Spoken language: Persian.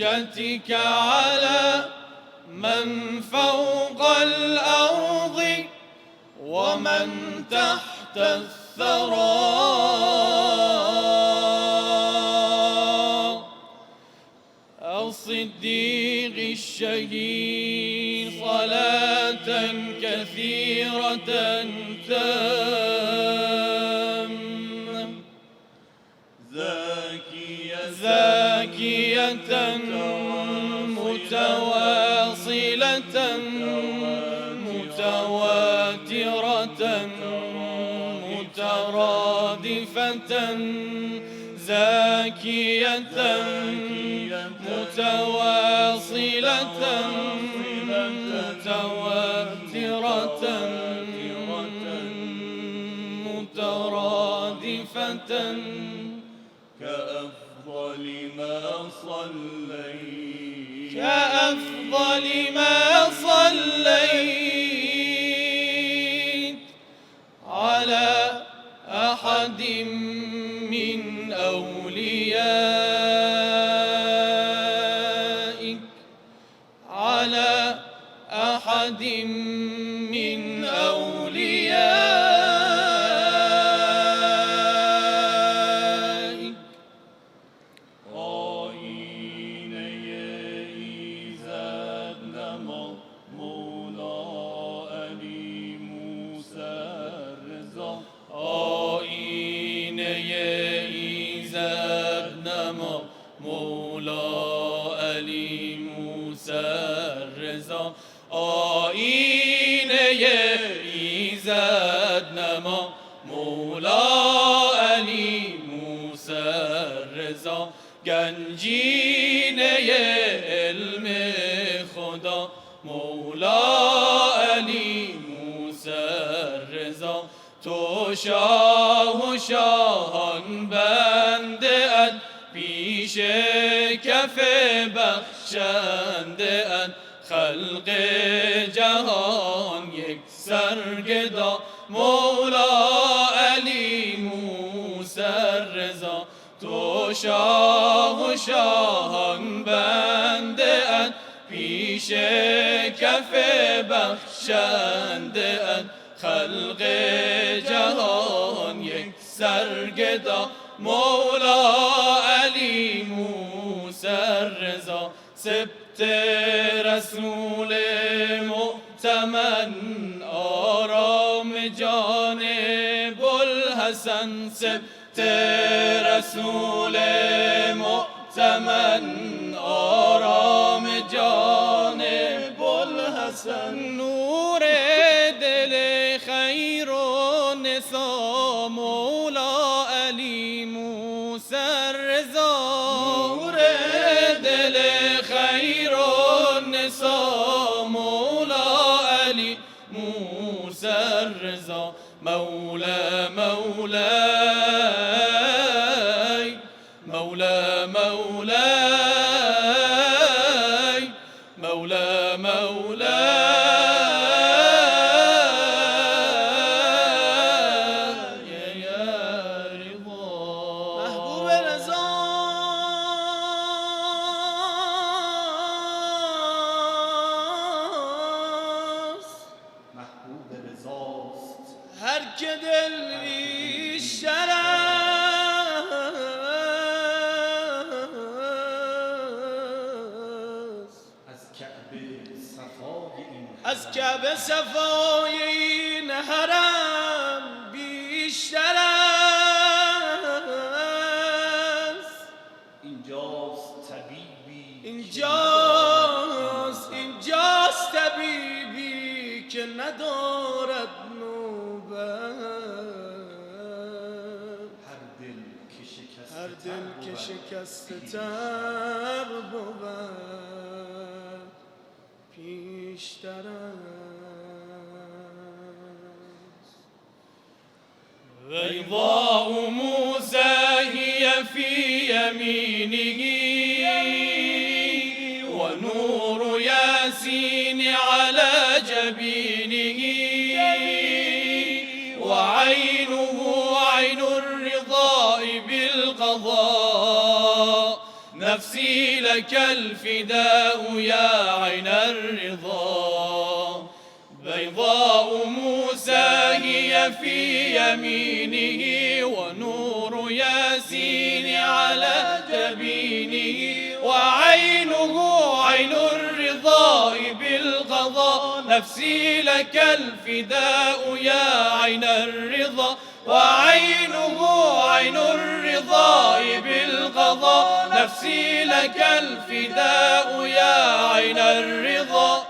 حجتك على من فوق الأرض ومن تحت الثرى. الصديق الشهيد صلاة كثيرة تام زاكية متواصلة متواترة مترادفة زاكية متواصلة متواترة مترادفة كأفضل ما صليت كأفضل ما صليت على أحد من أوليائك على أحد من أوليائك. آیینه ایزد نما مولا علی موسی رضا آیینه ایزد نما مولا علی موسی رضا آیینه ایزد نما مولا علی موسی رضا گنجینه علم خدا مولا علی موسی رضا تو شاه و شاهان بنده ات پیش کف بخشنده ات خلق جهان یک سرگدا مولا علی موسی رضا تو شاه و شاهان بنده ات پیش کف بخشنده ات خلق جهان یک سرگدا مولا علی موسی رضا سبت رسول مؤتمن آرام جان بوالحسن سبت رسول مؤتمن آرام جان بوالحسن نور دل خیر و نسا مولا علی موسی رضا نور دل خیر و نسا مولا علی موسی رضا مولا مولاي مولا مولاي مولا مولاي يا رضا محبوب رضا محبوب رضاست هر که دل بیشتر از کعبه صفای این حرم بیشتر است اینجاست طبیبی اینجاست طبیبی که ندارد نوبت هر دل که شکسته تر بود پیشتر است بيضاء موسى هي في يمينه ونور ياسين على جبينه وعينه عين الرضا بالقضاء نفس نفسي لك الفداء يا عين الرضا. بيضاء موسى هي في يمينه، ونور ياسين على جبينه، وعينه عين الرضا بالقضاء. نفسي لك الفداء يا عين الرضا، وعينه عين الرضا بالقضاء. نفسي لك الفداء يا عين الرضا.